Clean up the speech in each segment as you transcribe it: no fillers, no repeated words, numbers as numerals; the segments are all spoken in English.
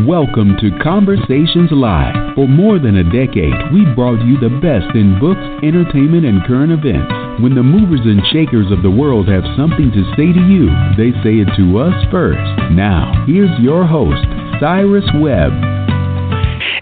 Welcome to Conversations Live. For more than a decade, we've brought you the best in books, entertainment, and current events. When the movers and shakers of the world have something to say to you, they say it to us first. Now, here's your host, Cyrus Webb.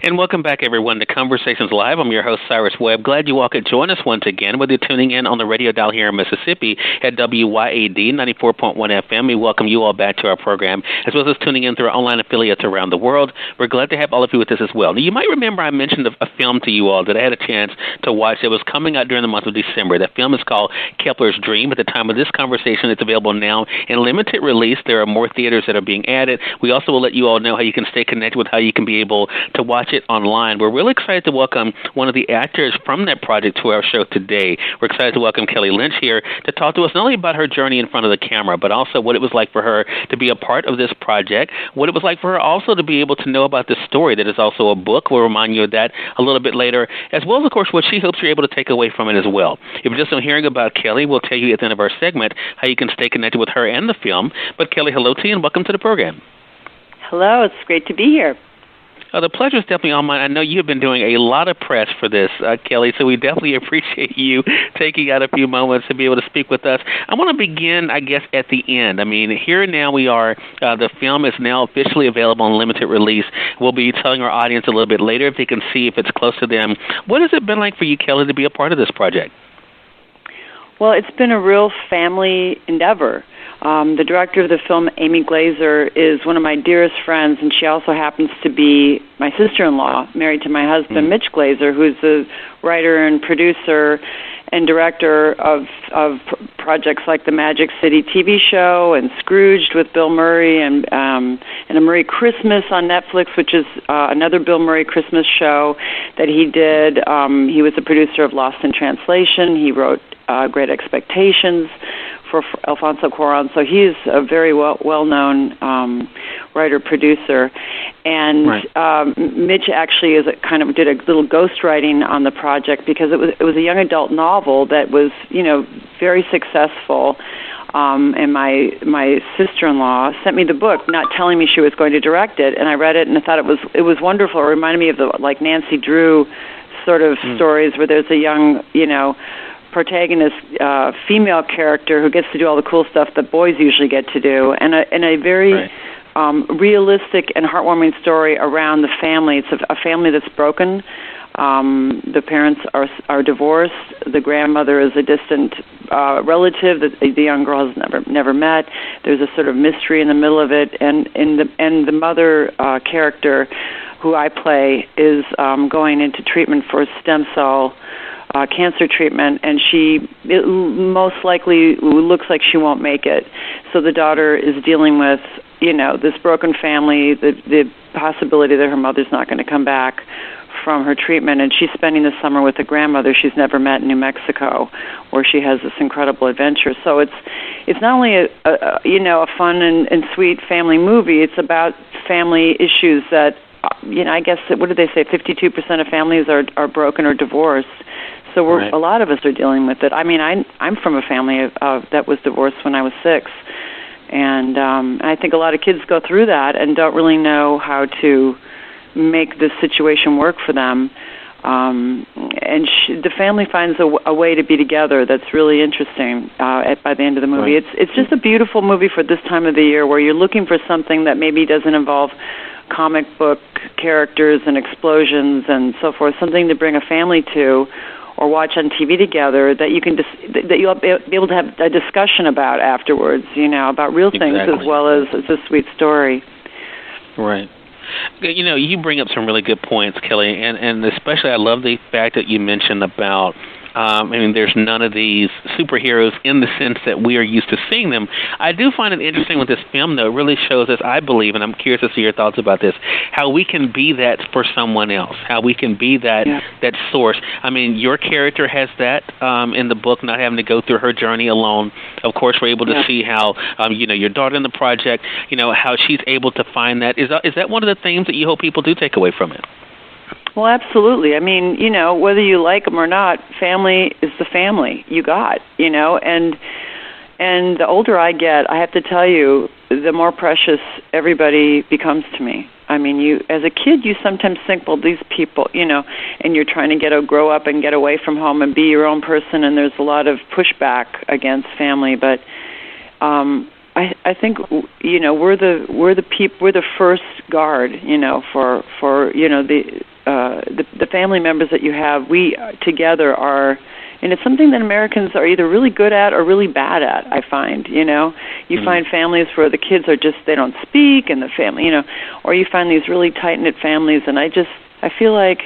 And welcome back, everyone, to Conversations Live. I'm your host, Cyrus Webb. Glad you all could join us once again, whether you're tuning in on the radio dial here in Mississippi at WYAD 94.1 FM. We welcome you all back to our program, as well as tuning in through our online affiliates around the world. We're glad to have all of you with us as well. Now, you might remember I mentioned a film to you all that I had a chance to watch that was coming out during the month of December. That film is called KEPLER'S DREAM. At the time of this conversation, it's available now in limited release. There are more theaters that are being added. We also will let you all know how you can stay connected with how you can be able to watch it online. We're really excited to welcome one of the actors from that project to our show today. We're excited to welcome Kelly Lynch here to talk to us not only about her journey in front of the camera, but also what it was like for her to be a part of this project, what it was like for her also to be able to know about this story that is also a book. We'll remind you of that a little bit later, as well as, of course, what she hopes you're able to take away from it as well. If you're just hearing about Kelly, we'll tell you at the end of our segment how you can stay connected with her and the film. But Kelly, hello to you and welcome to the program. Hello, it's great to be here. The pleasure is definitely all mine. I know you've been doing a lot of press for this, Kelly, so we definitely appreciate you taking out a few moments to be able to speak with us. I want to begin, I guess, at the end. I mean, here and now we are. The film is now officially available on limited release. We'll be telling our audience a little bit later if they can see if it's close to them. What has it been like for you, Kelly, to be a part of this project? Well, it's been a real family endeavor. The director of the film, Amy Glazer, is one of my dearest friends, and she also happens to be my sister-in-law, married to my husband, Mitch Glazer, who's the writer and producer and director of projects like the Magic City TV show and Scrooged with Bill Murray and A Murray Christmas on Netflix, which is another Bill Murray Christmas show that he did. He was the producer of Lost in Translation. He wrote Great Expectations for Alfonso Cuarón. So he's a very well-known writer-producer. And right. Mitch actually did a little ghostwriting on the project because it was a young adult novel that was, very successful. And my sister-in-law sent me the book, not telling me she was going to direct it, and I read it and I thought it was wonderful. It reminded me of the Nancy Drew sort of stories where there's a young, protagonist, female character who gets to do all the cool stuff that boys usually get to do, and a very right. Realistic and heartwarming story around the family. It's a family that's broken. The parents are divorced. The grandmother is a distant relative that the young girl has never met. There's a sort of mystery in the middle of it, and the mother character, who I play, is going into treatment for stem cell cancer treatment, and it most likely looks like she won't make it. So the daughter is dealing with, this broken family, the possibility that her mother's not going to come back from her treatment, and she's spending the summer with a grandmother she's never met in New Mexico, where she has this incredible adventure. So it's not only a fun and sweet family movie. It's about family issues that, I guess, what did they say? 52% of families are broken or divorced. So right. A lot of us are dealing with it. I mean, I'm from a family that was divorced when I was 6, and I think a lot of kids go through that and don't really know how to make this situation work for them. And the family finds a way to be together that's really interesting by the end of the movie. Right. It's just a beautiful movie for this time of the year, where you're looking for something that maybe doesn't involve comic book characters and explosions and so forth, something to bring a family to, or watch on TV together that you can that you'll be able to have a discussion about afterwards, about real things as well as a sweet story. Right. You bring up some really good points, Kelly, and especially I love the fact that you mentioned about there's none of these superheroes in the sense that we are used to seeing them. I do find it interesting with this film, though. It really shows us, I believe, and I'm curious to see your thoughts about this, how we can be that for someone else, how we can be that source. Your character has that in the book, not having to go through her journey alone. Of course, we're able to see how, your daughter in the project, how she's able to find that. Is that one of the themes that you hope people do take away from it? Well, absolutely. Whether you like them or not, family is the family you got, and the older I get, I have to tell you, the more precious everybody becomes to me. I mean, you as a kid, you sometimes think, well, these people, and you're trying to grow up and get away from home and be your own person, and there's a lot of pushback against family. But I think we're the first guard, for the family members that you have. We together are. And it's something that Americans are either really good at or really bad at, I find, You find families where the kids are they don't speak, and the family, or you find these really tight-knit families. And I feel like,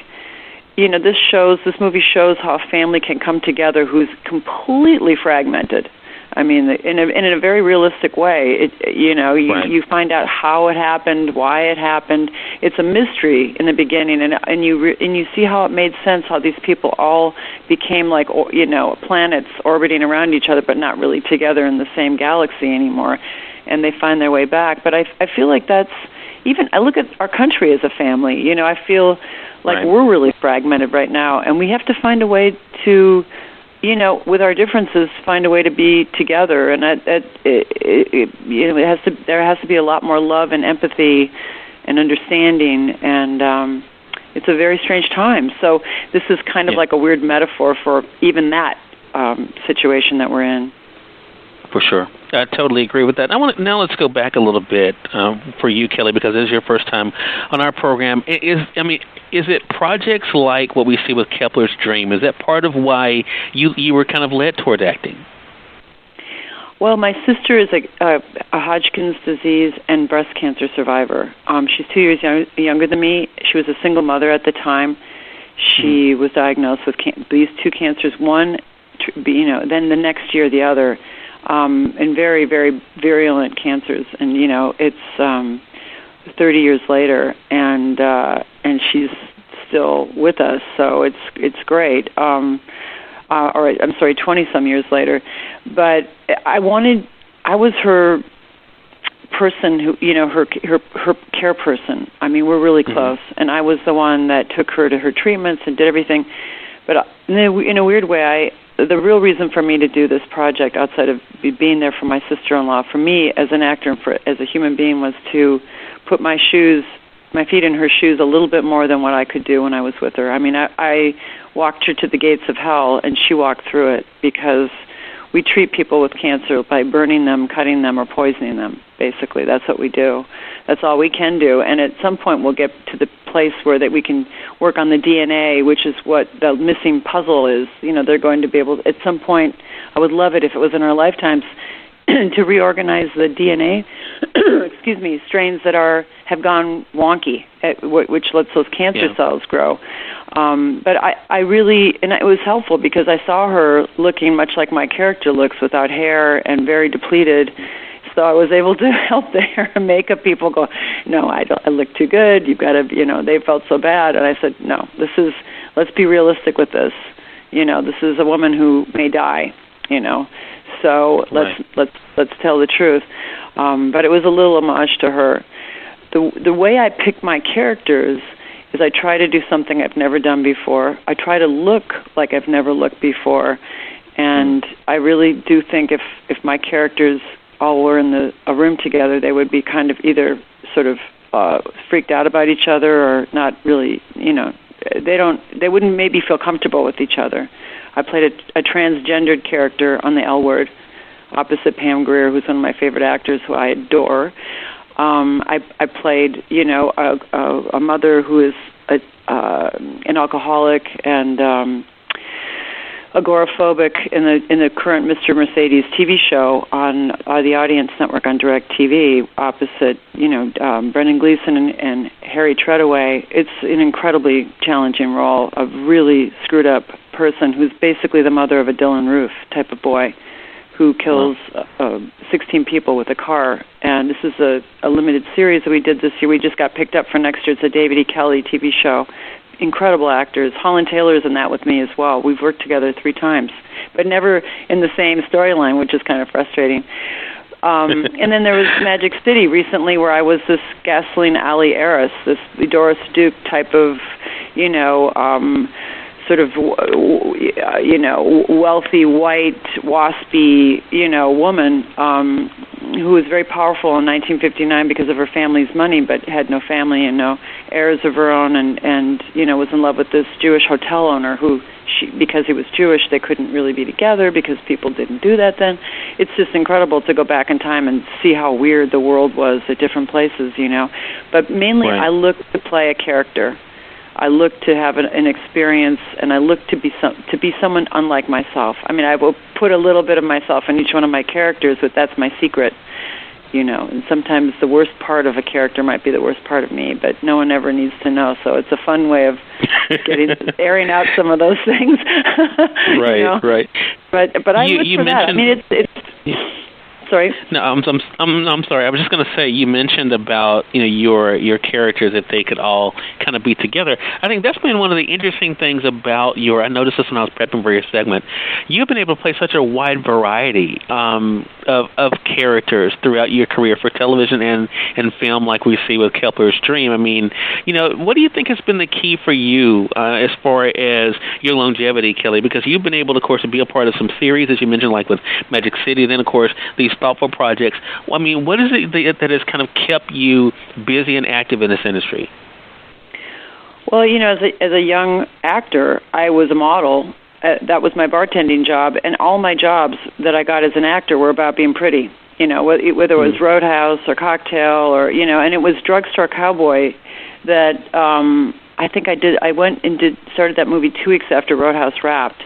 this movie shows how a family can come together who's completely fragmented. I mean, in a very realistic way. You find out how it happened, why it happened. It's a mystery in the beginning, and you see how it made sense. How these people all became like planets orbiting around each other, but not really together in the same galaxy anymore. And they find their way back. But I feel like I look at our country as a family. I feel like we're really fragmented right now, and we have to find a way to. With our differences, find a way to be together, and there has to be a lot more love and empathy and understanding, and it's a very strange time. So this is kind of like a weird metaphor for even that situation that we're in. For sure. I totally agree with that. Now let's go back a little bit for you, Kelly, because this is your first time on our program. Is it projects like what we see with Kepler's Dream? Is that part of why you were kind of led toward acting? Well, my sister is a Hodgkin's disease and breast cancer survivor. She's 2 years younger than me. She was a single mother at the time. She was diagnosed with these two cancers, one, then the next year the other. And very, very virulent cancers, and it's 30 years later, and she's still with us, so it's great. 20 some years later, but I was her person who, her care person. I mean, we're really close, and I was the one that took her to her treatments and did everything. But in a weird way, the real reason for me to do this project, outside of being there for my sister-in-law, for me as an actor and as a human being, was to put my feet in her shoes a little bit more than what I could do when I was with her. I mean, I walked her to the gates of hell, and she walked through it, because we treat people with cancer by burning them, cutting them, or poisoning them. Basically, that's what we do. That's all we can do. And at some point, we'll get to the place where that we can work on the DNA, which is what the missing puzzle is. They're going to be able to, at some point, I would love it if it was in our lifetimes, to reorganize the DNA, strains that have gone wonky, which lets those cancer cells grow. But I really, and it was helpful because I saw her looking much like my character looks, without hair and very depleted. So I was able to help the hair and makeup people go, no, I look too good. You've got to, they felt so bad. And I said, no, let's be realistic with this. This is a woman who may die, So let's tell the truth. But it was a little homage to her. The way I pick my characters is I try to do something I've never done before. I try to look like I've never looked before. And I really do think if my characters all were in a room together, they would be kind of either sort of freaked out about each other, or not really, they wouldn't maybe feel comfortable with each other. I played a transgendered character on the L Word, opposite Pam Grier, who's one of my favorite actors, who I adore. I played, a mother who is an alcoholic and agoraphobic in the current Mr. Mercedes TV show on the Audience Network on DirecTV, opposite Brendan Gleeson and Harry Treadaway. It's an incredibly challenging role, a really screwed up person who's basically the mother of a Dylan Roof type of boy, who kills 16 people with a car. And this is a limited series that we did this year. We just got picked up for next year. It's a David E. Kelley TV show. Incredible actors. Holland Taylor's in that with me as well. We've worked together 3 times, but never in the same storyline, which is kind of frustrating. And then there was Magic City recently, where I was this gasoline alley heiress, this Doris Duke type of, sort of, wealthy, white, waspy, woman who was very powerful in 1959 because of her family's money, but had no family and no heirs of her own, and was in love with this Jewish hotel owner who, because he was Jewish, they couldn't really be together because people didn't do that then. It's just incredible to go back in time and see how weird the world was at different places, But mainly, right. I look to play a character. I look to have an experience, and I look to be someone unlike myself. I mean, I will put a little bit of myself in each one of my characters, but that's my secret, And sometimes the worst part of a character might be the worst part of me, but no one ever needs to know. So it's a fun way of airing out some of those things. Right, right. But I look for that. I mean, it's. Sorry. No, I'm sorry. I was just going to say, you mentioned about your characters, if they could all kind of be together. I think that's been one of the interesting things about I noticed this when I was prepping for your segment. You've been able to play such a wide variety of characters throughout your career for television and film, like we see with Kepler's Dream. I mean, what do you think has been the key for you as far as your longevity, Kelly? Because you've been able, of course, to be a part of some series, as you mentioned, like with Magic City, then, of course, these thoughtful projects. I mean, what is it that has kind of kept you busy and active in this industry? Well, as a young actor, I was a model. That was my bartending job, and all my jobs that I got as an actor were about being pretty. Whether it was Roadhouse or Cocktail or and it was Drugstore Cowboy that I think I did. I went and started that movie 2 weeks after Roadhouse wrapped.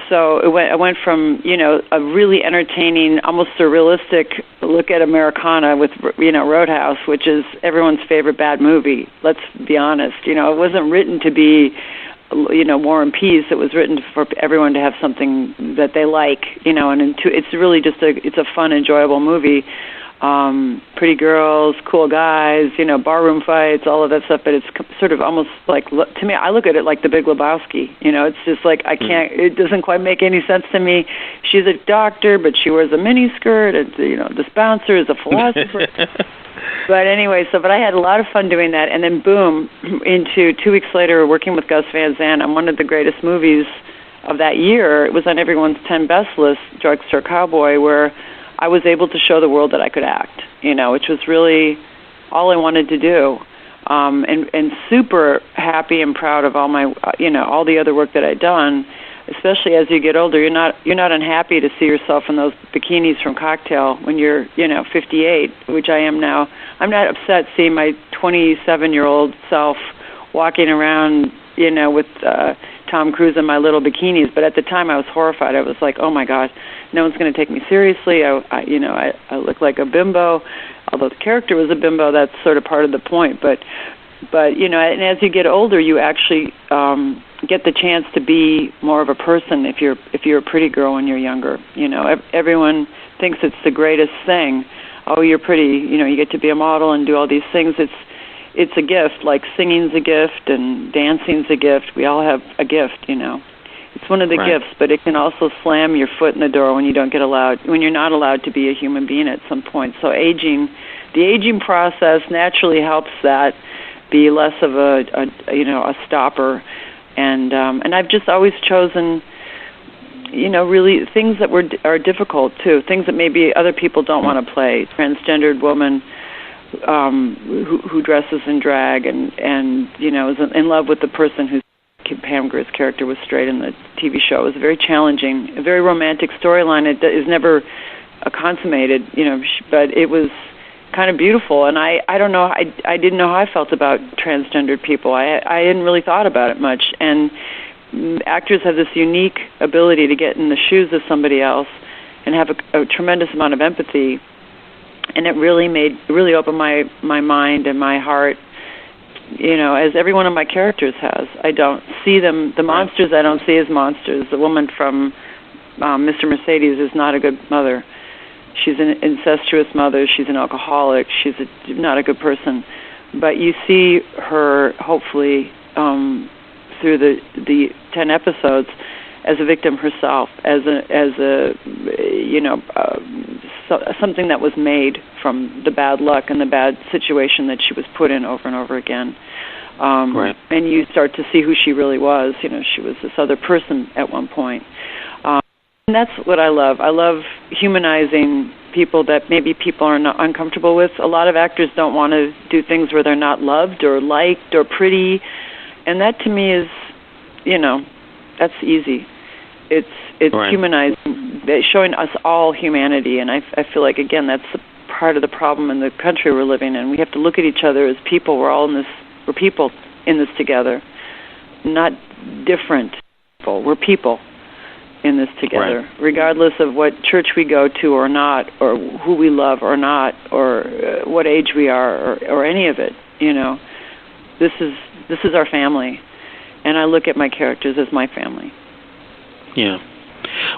So I went from, a really entertaining, almost surrealistic look at Americana with, Roadhouse, which is everyone's favorite bad movie. Let's be honest. It wasn't written to be, War and Peace. It was written for everyone to have something that they like, and it's really just it's a fun, enjoyable movie. Pretty girls, cool guys, barroom fights, all of that stuff, but it's sort of almost like, to me, I look at it like The Big Lebowski. It's just like, it doesn't quite make any sense to me. She's a doctor, but she wears a miniskirt, and, this bouncer is a philosopher. But anyway, but I had a lot of fun doing that, and then boom, into 2 weeks later, working with Gus Van Sant on one of the greatest movies of that year. It was on everyone's 10 best list, Drugstore Cowboy, where I was able to show the world that I could act, which was really all I wanted to do, and super happy and proud of all my, all the other work that I'd done. Especially as you get older, you're not unhappy to see yourself in those bikinis from Cocktail when you're 58, which I am now. I'm not upset seeing my 27-year-old self walking around, with Tom Cruise in my little bikinis. But at the time, I was horrified. I was like, oh my God, no one's going to take me seriously. I look like a bimbo. Although the character was a bimbo, that's sort of part of the point. But and as you get older, you actually get the chance to be more of a person if you're a pretty girl when you're younger. Everyone thinks it's the greatest thing. Oh, you're pretty. You get to be a model and do all these things. It's a gift. Like singing's a gift and dancing's a gift. We all have a gift. It's one of the gifts, but it can also slam your foot in the door when you're not allowed to be a human being at some point. So the aging process naturally helps that be less of a stopper. And I've just always chosen, really things that are difficult too, things that maybe other people don't want to play. Transgendered woman who dresses in drag and is in love with the person who's Pam Grier's character was straight in the TV show. It was very challenging, a very romantic storyline. It is never consummated, but it was kind of beautiful. And I don't know, I didn't know how I felt about transgendered people. I hadn't really thought about it much. And actors have this unique ability to get in the shoes of somebody else and have a tremendous amount of empathy. And it really opened my mind and my heart, as every one of my characters has. I don't see them, the monsters I don't see as monsters. The woman from Mr. Mercedes is not a good mother. She's an incestuous mother. She's an alcoholic. She's not a good person. But you see her, hopefully, through the 10 episodes, as a victim herself, as something that was made from the bad luck and the bad situation that she was put in over and over again. And you start to see who she really was. You know, she was this other person at one point. And that's what I love. I love humanizing people that maybe people are not uncomfortable with. A lot of actors don't want to do things where they're not loved or liked or pretty. And that to me is, you know, that's easy. It's humanizing, showing us all humanity. And I feel like, again, that's part of the problem in the country we're living in. We have to look at each other as people. We're people in this together, not different people. We're people in this together, regardless of what church we go to or not, or who we love or not, or what age we are, or any of it. You know, this is our family, and I look at my characters as my family. Yeah.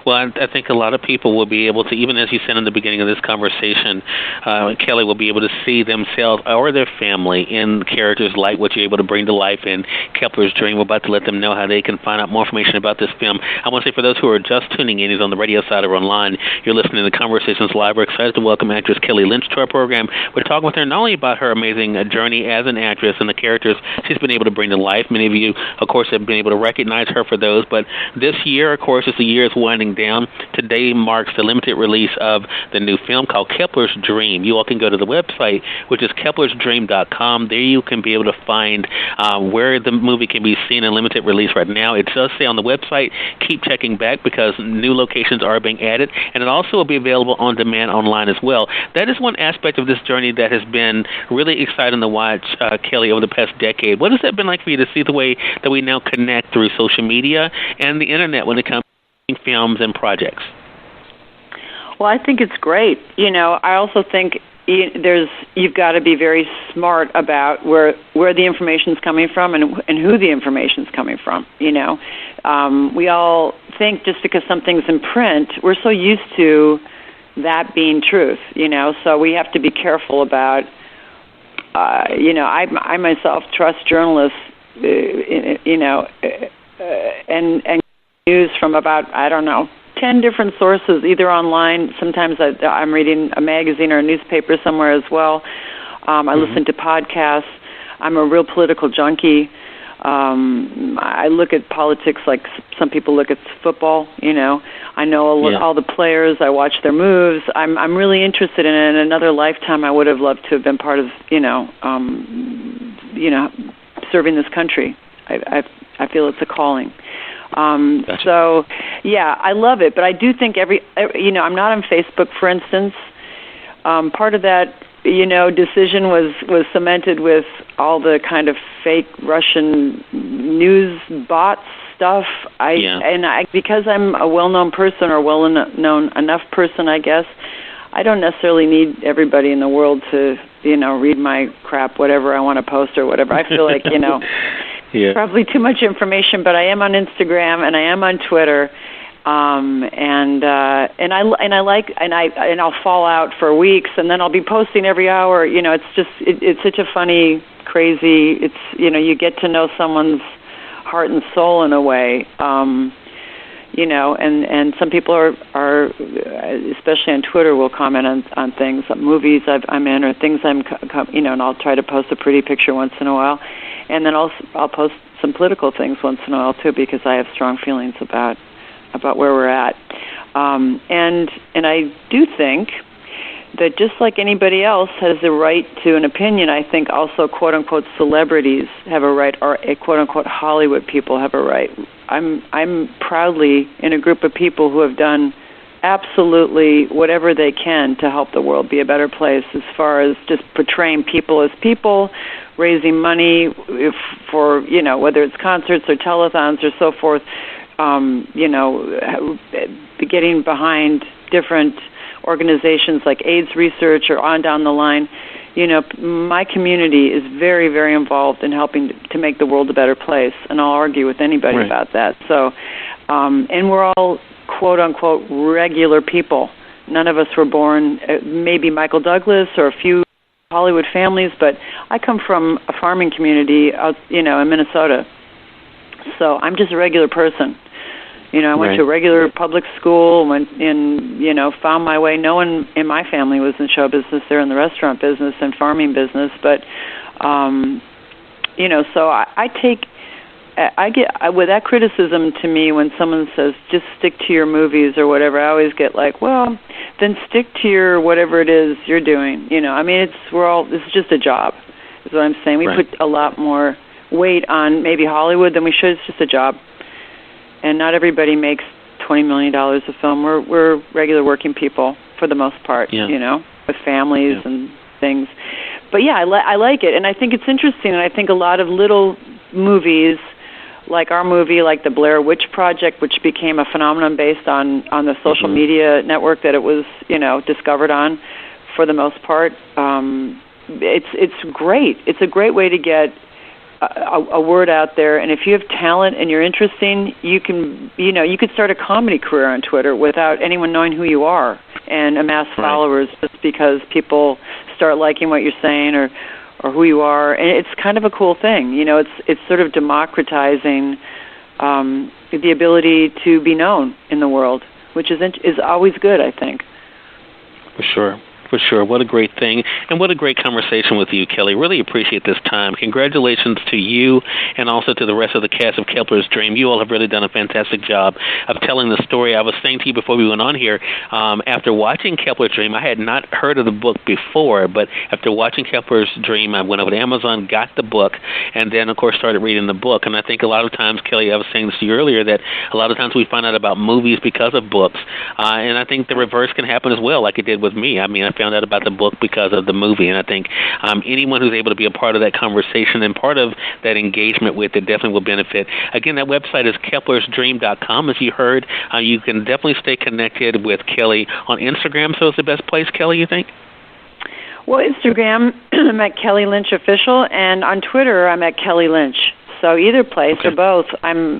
Well, I think a lot of people will be able to, even as you said in the beginning of this conversation, Kelly will be able to see themselves or their family in characters like what you're able to bring to life in Kepler's Dream. We're about to let them know how they can find out more information about this film. I want to say for those who are just tuning in, either on the radio side or online, you're listening to Conversations Live. We're excited to welcome actress Kelly Lynch to our program. We're talking with her not only about her amazing journey as an actress and the characters she's been able to bring to life. Many of you, of course, have been able to recognize her for those. But this year, of course, as the year is winding down, today marks the limited release of the new film called Kepler's Dream. You all can go to the website, which is KEPLER'sDREAM.com. There you can be able to find where the movie can be seen in limited release right now. It does say on the website, keep checking back because new locations are being added, and it also will be available on demand online as well. That is one aspect of this journey that has been really exciting to watch, Kelly, over the past decade. What has that been like for you to see the way that we now connect through social media and the internet when it comes to films and projects? Well, I think it's great. You know, I also think you've got to be very smart about where the information's coming from and who the information's coming from. You know, we all think just because something's in print, we're so used to that being truth. You know, so we have to be careful about. You know, I myself trust journalists. You know, and news from about 10 different sources, either online. Sometimes I'm reading a magazine or a newspaper somewhere as well. I listen to podcasts. I'm a real political junkie. I look at politics like some people look at football. You know, I know all the players. I watch their moves. I'm really interested in it. In another lifetime, I would have loved to have been part of serving this country. I feel it's a calling. Gotcha. So, yeah, I love it. But I do think I'm not on Facebook, for instance. Part of that, decision was cemented with all the kind of fake Russian news bot stuff. Because I'm a well-known person or well-known enough person, I guess, I don't necessarily need everybody in the world to, read my crap, whatever I want to post or whatever. I feel like, probably too much information, but I am on Instagram and I am on Twitter, and I'll fall out for weeks, and then I'll be posting every hour. It's such a funny, crazy. It's you get to know someone's heart and soul in a way, and some people are especially on Twitter will comment on things, movies I'm in or things and I'll try to post a pretty picture once in a while. And then I'll post some political things once in a while too, because I have strong feelings about where we're at. And I do think that just like anybody else has the right to an opinion, I think also quote unquote celebrities have a right, or quote unquote Hollywood people have a right. I'm proudly in a group of people who have done absolutely whatever they can to help the world be a better place, as far as just portraying people as people, raising money for, whether it's concerts or telethons or so forth, getting behind different organizations like AIDS research or on down the line. My community is very, very involved in helping to make the world a better place, and I'll argue with anybody about that. So, and we're all quote unquote regular people. None of us were born, maybe Michael Douglas or a few Hollywood families, but I come from a farming community out, in Minnesota. So I'm just a regular person. I went to a regular public school, found my way. No one in my family was in show business. They're in the restaurant business and farming business, but So I get with that criticism to me when someone says just stick to your movies or whatever. I always get like, well, then stick to your whatever it is you're doing. This is just a job, is what I'm saying. We put a lot more weight on maybe Hollywood than we should. It's just a job, and not everybody makes $20 million a film. We're regular working people for the most part, with families and things. But yeah, I like it, and I think it's interesting. And I think a lot of little movies, like our movie, like the Blair Witch Project, which became a phenomenon based on the social media network that it was, discovered on, for the most part. It's great. It's a great way to get a word out there. And if you have talent and you're interesting, you could start a comedy career on Twitter without anyone knowing who you are and amass followers just because people start liking what you're saying or who you are. And it's kind of a cool thing. It's sort of democratizing the ability to be known in the world, which is always good, I think. For sure. For sure. What a great thing. And what a great conversation with you, Kelly. Really appreciate this time. Congratulations to you and also to the rest of the cast of Kepler's Dream. You all have really done a fantastic job of telling the story. I was saying to you before we went on here, after watching Kepler's Dream, I had not heard of the book before, but after watching Kepler's Dream, I went over to Amazon, got the book, and then, of course, started reading the book. And I think a lot of times, Kelly, I was saying this to you earlier, that a lot of times we find out about movies because of books. And I think the reverse can happen as well, like it did with me. I mean, I found out about the book because of the movie, and I think anyone who's able to be a part of that conversation and part of that engagement with it definitely will benefit. Again, that website is KEPLER'sDREAM.com. As you heard, you can definitely stay connected with Kelly on Instagram. So it's the best place, Kelly, you think? Well, Instagram, I'm at Kelly Lynch Official, and on Twitter, I'm at Kelly Lynch. So either place or both, I'm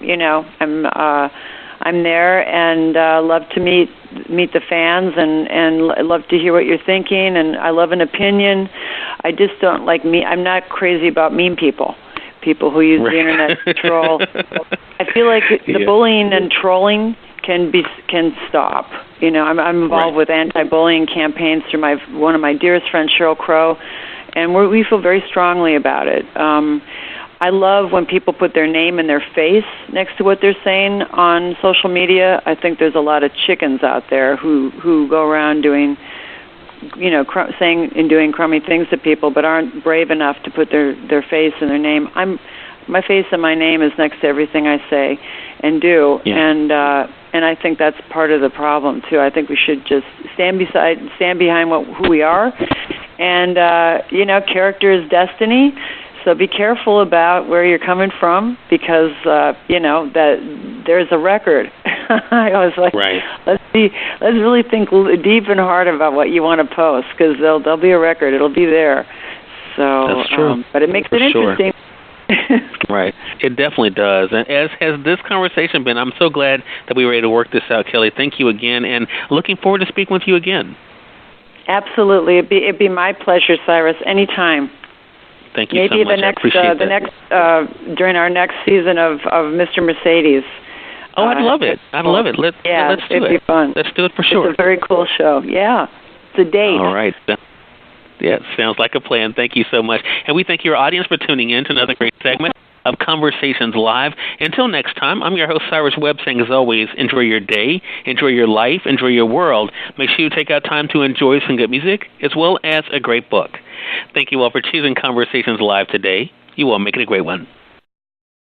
there and love to meet the fans and love to hear what you're thinking, and I love an opinion. I just don't like I'm not crazy about mean people who use the internet to troll. I feel like the bullying and trolling can stop. I'm involved with anti-bullying campaigns through one of my dearest friends, Cheryl Crow, and we feel very strongly about it. I love when people put their name and their face next to what they're saying on social media. I think there's a lot of chickens out there who go around doing, saying and doing crummy things to people, but aren't brave enough to put their face and their name. My face and my name is next to everything I say and do, and I think that's part of the problem too. I think we should just stand behind who we are, and character is destiny. So be careful about where you're coming from because, that there's a record. I was like, let's really think deep and hard about what you want to post because there'll be a record. It'll be there. So, that's true. But it makes it interesting. Right. It definitely does. And as has this conversation been, I'm so glad that we were able to work this out, Kelly. Thank you again, and looking forward to speaking with you again. Absolutely. It'd be my pleasure, Cyrus, anytime. Thank you so much. Maybe during our next season of Mr. Mercedes. Oh, I'd love it. Let's do it. It'd be fun. Let's do it for sure. It's a very cool show. Yeah. It's a date. All right. Yeah, sounds like a plan. Thank you so much. And we thank your audience for tuning in to another great segment of Conversations Live. Until next time, I'm your host, Cyrus Webb, saying as always, enjoy your day, enjoy your life, enjoy your world. Make sure you take out time to enjoy some good music as well as a great book. Thank you all for choosing Conversations Live today. You all make it a great one.